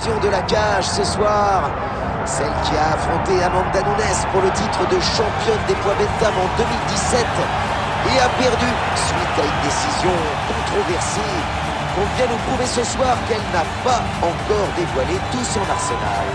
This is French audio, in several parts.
De la cage ce soir, celle qui a affronté Amanda Nunes pour le titre de championne des poids Bantam en 2017 et a perdu suite à une décision controversée, compte bien nous prouver ce soir qu'elle n'a pas encore dévoilé tout son arsenal.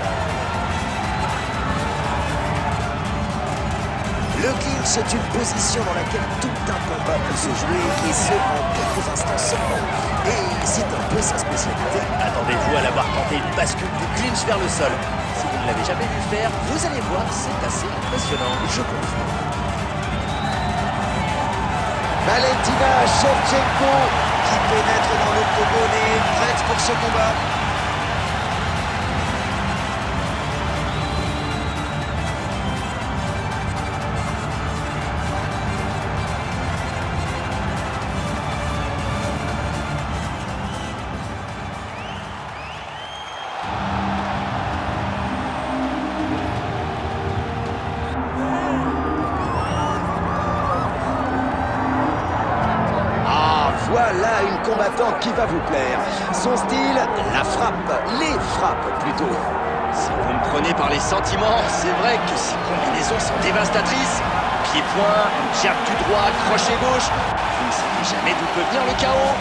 Le clinch est une position dans laquelle tout un combat peut se jouer, et ce en quelques instants seulement. Et c'est un peu sa spécialité. Attendez-vous à l'avoir tenté une bascule du clinch vers le sol. Si vous ne l'avez jamais vu faire, vous allez voir, c'est assez impressionnant. Je confirme. Valentina Shevchenko qui pénètre dans l'octogone et est prête pour ce combat. Voilà une combattante qui va vous plaire. Son style, la frappe, les frappes plutôt. Si vous me prenez par les sentiments, c'est vrai que ces combinaisons sont dévastatrices. Pied-point, jab du droit, crochet gauche. Vous ne savez jamais d'où peut venir le chaos.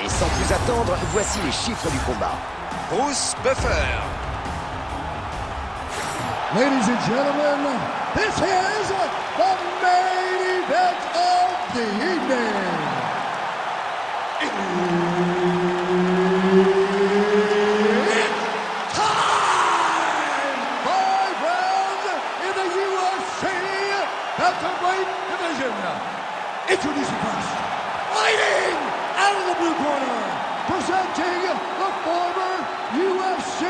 Et sans plus attendre, voici les chiffres du combat. Bruce Buffer. Ladies and gentlemen, this is the main event of the evening. It's time! 5 rounds in the UFC welterweight division. Introducing first, fighting out of the blue corner, presenting the former UFC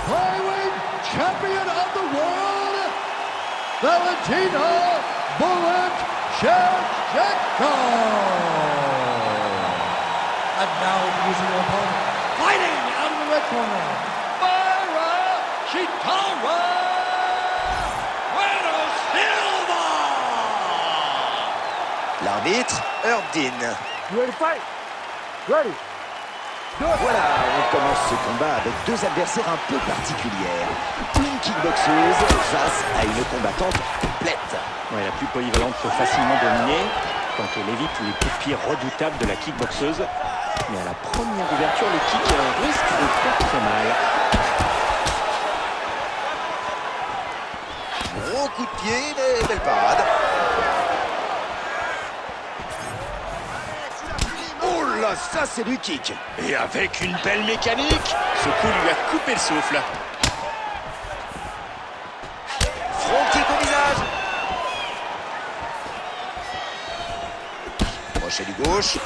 flyweight champion of the world, Valentina Bullet Shevchenko. And now introducing your opponent, fighting out of the red corner, Mayra Chitara Silva. L'arbitre, Herb Dean. You ready to fight? Ready. Voilà, on commence ce combat avec deux adversaires un peu particulières. Une kickboxeuse face à une combattante complète. Ouais, la plus polyvalente peut facilement dominer quand elle évite les coups de pied redoutables de la kickboxeuse. Mais à la première ouverture, le kick risque de faire très mal. Gros coup de pied, mais belle parade. Oh là, ça c'est du kick. Et avec une belle mécanique, ce coup lui a coupé le souffle. Front kick au visage. Crochet du gauche.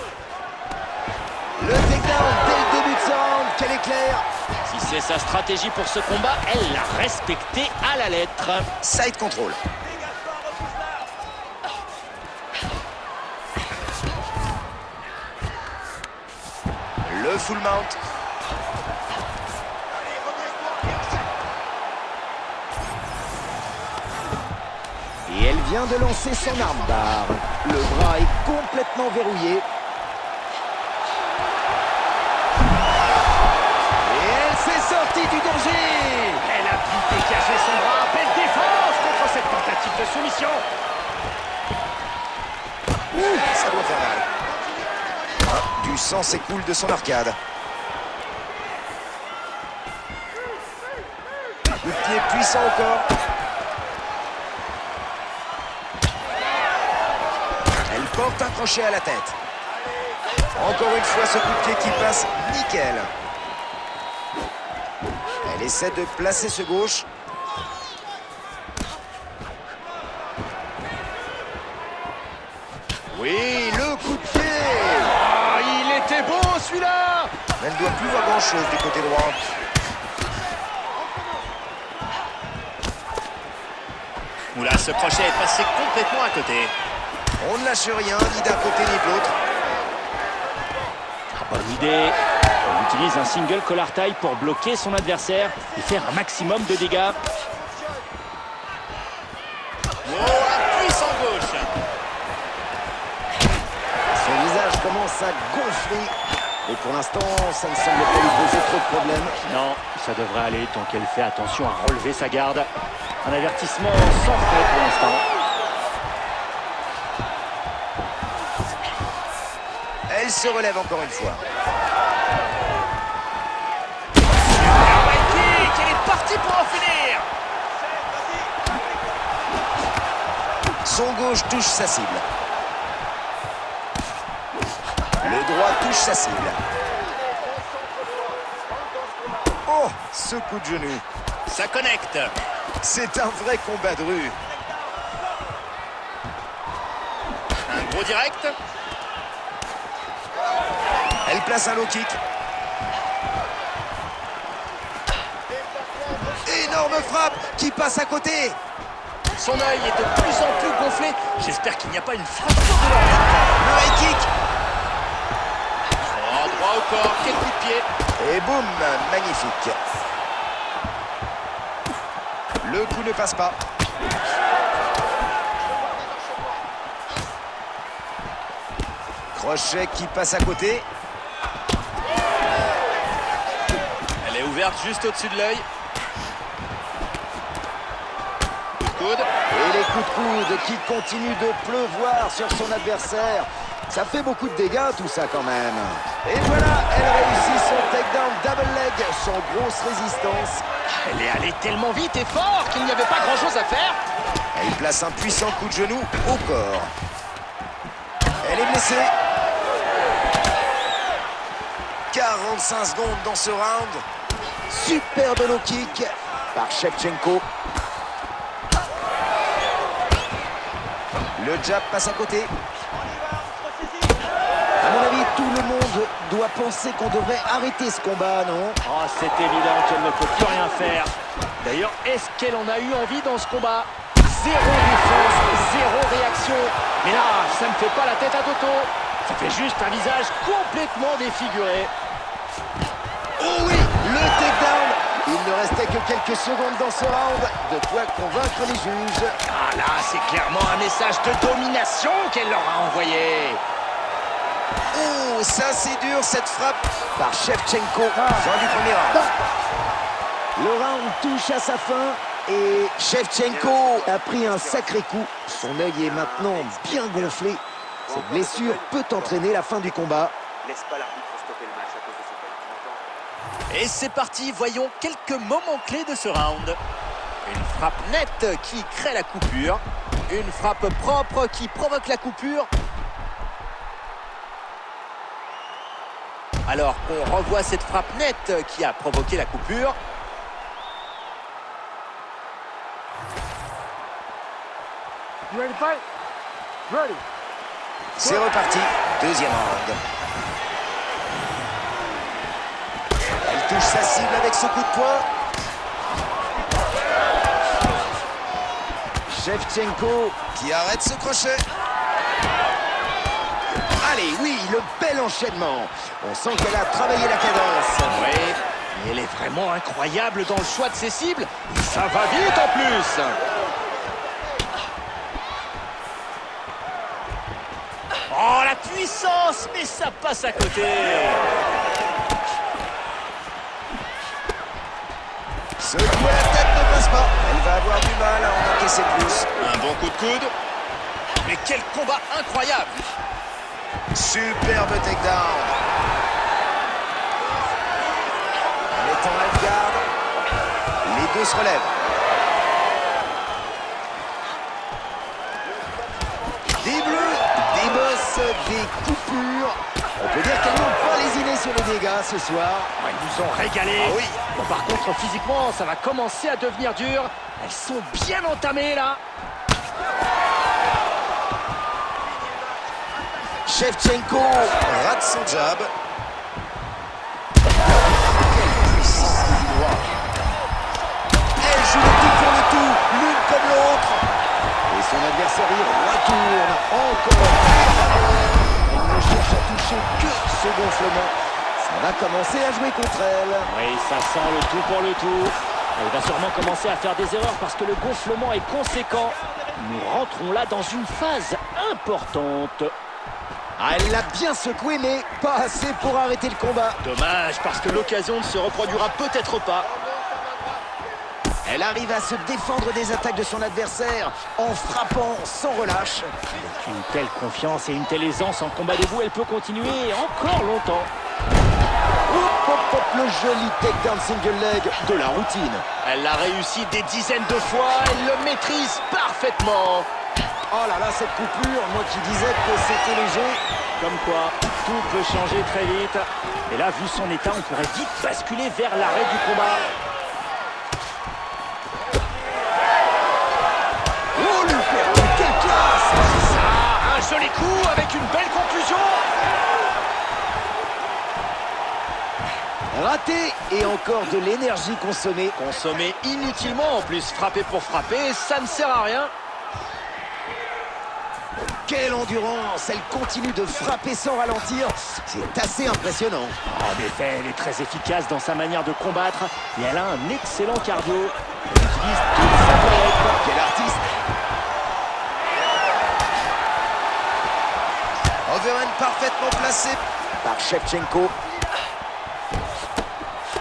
Le takedown dès le début de ce round, quel éclair. Si c'est sa stratégie pour ce combat, elle l'a respecté à la lettre. Side control. Le full mount. Et elle vient de lancer son armbar. Le bras est complètement verrouillé. Et elle s'est sortie du danger. Elle a pu dégager son bras. Belle défense contre cette tentative de soumission. Ça doit faire mal. Ah, du sang s'écoule de son arcade. Coup de pied puissant au corps. Elle porte un crochet à la tête. Encore une fois, ce coup de pied qui passe nickel. Elle essaie de placer ce gauche. Oui, le coup de pied. Ah, il était beau celui-là. Elle ne doit plus voir grand-chose du côté droit. Oula, ce crochet est passé complètement à côté. On ne lâche rien, ni d'un côté ni de l'autre. Bonne idée. On utilise un single collar tie pour bloquer son adversaire et faire un maximum de dégâts. Oh, un puissant gauche. Son visage commence à gonfler. Et pour l'instant, ça ne semble pas lui poser trop de problèmes. Non, ça devrait aller tant qu'elle fait attention à relever sa garde. Un avertissement sans frais pour l'instant. Elle se relève encore une fois. Elle est partie pour en finir. Son gauche touche sa cible. Le droit touche sa cible. Oh, ce coup de genou. Ça connecte. C'est un vrai combat de rue. Un gros direct. Elle place un low kick. Énorme frappe qui passe à côté. Son œil est de plus en plus gonflé. J'espère qu'il n'y a pas une fracture de l'oreille. Le high kick. Oh, droit au corps, quel coup de pied. Et boum, magnifique. Le coup ne passe pas. Crochet qui passe à côté. Elle est ouverte juste au-dessus de l'œil. Coup de coude. Et les coups de coude qui continuent de pleuvoir sur son adversaire. Ça fait beaucoup de dégâts tout ça quand même. Et voilà, elle réussit son takedown double leg sans grosse résistance. Elle est allée tellement vite et fort qu'il n'y avait pas grand-chose à faire. Elle place un puissant coup de genou au corps. Elle est blessée. 45 secondes dans ce round. Superbe low kick par Shevchenko. Le jab passe à côté. À mon avis, tout le monde doit penser qu'on devrait arrêter ce combat, non? Oh, c'est évident qu'elle ne peut plus rien faire. D'ailleurs, est-ce qu'elle en a eu envie dans ce combat? Zéro défense, zéro réaction. Mais là, ça ne fait pas la tête à Toto. Ça fait juste un visage complètement défiguré. Oh oui, le takedown. Il ne restait que quelques secondes dans ce round. De quoi convaincre les juges. Ah là, c'est clairement un message de domination qu'elle leur a envoyé. Oh, ça c'est dur cette frappe par Shevchenko. Fin du premier round. Le round touche à sa fin et Shevchenko a pris un sacré coup. Son œil est maintenant bien gonflé. Cette blessure peut entraîner la fin du combat. Laisse pas l'arbitre stopper le match à cause de ce fait. Tu m'entends? Et c'est parti, voyons quelques moments clés de ce round. Une frappe nette qui crée la coupure. Une frappe propre qui provoque la coupure. Alors qu'on revoit cette frappe nette qui a provoqué la coupure. You ready to fight? Ready. C'est reparti. Deuxième round. Elle touche sa cible avec ce coup de poing. Shevchenko qui arrête ce crochet. Allez, oui, le bel enchaînement. On sent qu'elle a travaillé la cadence. Oui, mais elle est vraiment incroyable dans le choix de ses cibles. Ça va vite en plus. Oh, la puissance, mais ça passe à côté. Ce coup à la tête ne passe pas. Elle va avoir du mal à en encaisser plus. Un bon coup de coude. Mais quel combat incroyable. Superbe takedown. Elle est en half-guard. Les deux se relèvent. Des bleus, des bosses, des coupures. On peut dire qu'elles n'ont pas lésiné sur les dégâts ce soir. Oh, ils nous ont régalé. Ah oui. Bon, par contre, physiquement, ça va commencer à devenir dur. Elles sont bien entamées là. Shevchenko rate son jab. Elle joue le tout pour le tout, l'une comme l'autre. Et son adversaire y retourne encore. Elle ne cherche à toucher que ce gonflement. Ça va commencer à jouer contre elle. Oui, ça sent le tout pour le tout. Elle va sûrement commencer à faire des erreurs parce que le gonflement est conséquent. Nous rentrons là dans une phase importante. Ah, elle l'a bien secoué, mais pas assez pour arrêter le combat. Dommage, parce que l'occasion ne se reproduira peut-être pas. Elle arrive à se défendre des attaques de son adversaire en frappant sans relâche. Avec une telle confiance et une telle aisance en combat debout, elle peut continuer encore longtemps. Hop, hop, hop, le joli takedown single leg de la routine. Elle l'a réussi des dizaines de fois, elle le maîtrise parfaitement. Oh là là, cette coupure, moi qui disais que c'était léger. Comme quoi, tout peut changer très vite. Et là, vu son état, on pourrait vite basculer vers l'arrêt du combat. Oh, l'uppercut, quelle classe! Ah, un joli coup avec une belle conclusion. Raté et encore de l'énergie consommée. Consommé inutilement en plus, frapper pour frapper, ça ne sert à rien. Quelle endurance! Elle continue de frapper sans ralentir. C'est assez impressionnant. En effet, elle est très efficace dans sa manière de combattre et elle a un excellent cardio. Elle utilise toute sa palette. Quel artiste! Overhand parfaitement placé par Shevchenko.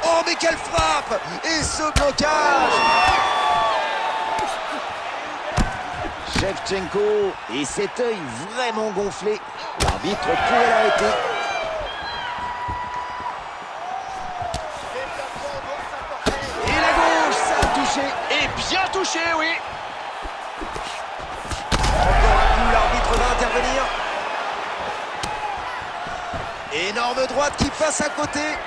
Oh, mais quelle frappe! Et ce blocage! Shevchenko et cet œil vraiment gonflé. L'arbitre pourrait l'arrêter. Et la gauche, ça a touché. Et bien touché, oui. Encore un coup, l'arbitre va intervenir. Énorme droite qui passe à côté.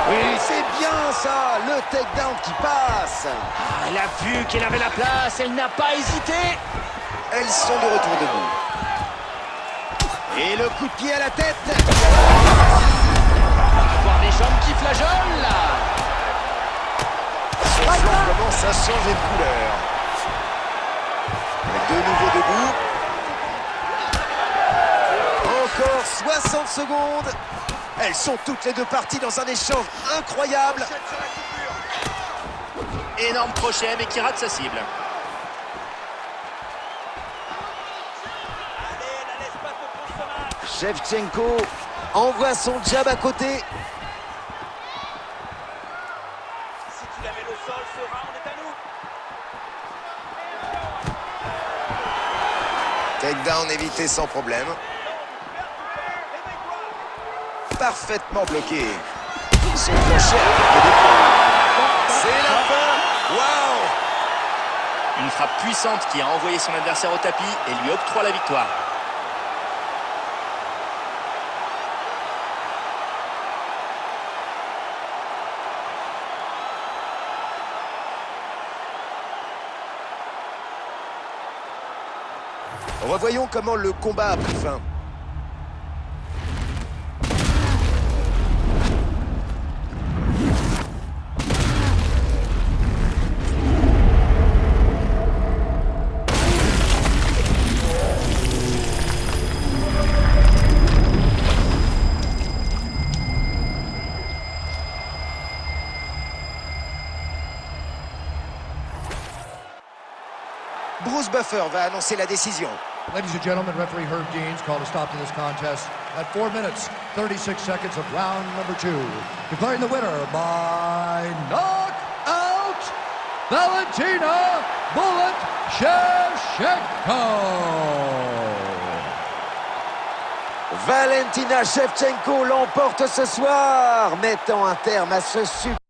Oui, c'est bien ça, le takedown qui passe. Ah, elle a vu qu'elle avait la place, elle n'a pas hésité. Elles sont de retour debout. Et le coup de pied à la tête. Avoir des jambes qui flageolent, là. Son flanc commence à changer de couleur. De nouveau debout. Encore 60 secondes. Elles sont toutes les deux parties dans un échange incroyable. Énorme crochet, mais qui rate sa cible. Shevchenko envoie son jab à côté. Si tu la mets au sol, ce round est à nous. Takedown évité sans problème. Parfaitement bloqué. Son crochet avec le dépôt. C'est la fin. Waouh! Une frappe puissante qui a envoyé son adversaire au tapis et lui octroie la victoire. Revoyons comment le combat a pris fin. Bruce Buffer va annoncer la décision. Ladies and gentlemen, referee Herb Deans called a stop to this contest at 4 minutes, 36 seconds of round number 2. Declaring the winner by knockout, Valentina Bullet Shevchenko. Valentina Shevchenko l'emporte ce soir, mettant un terme à ce super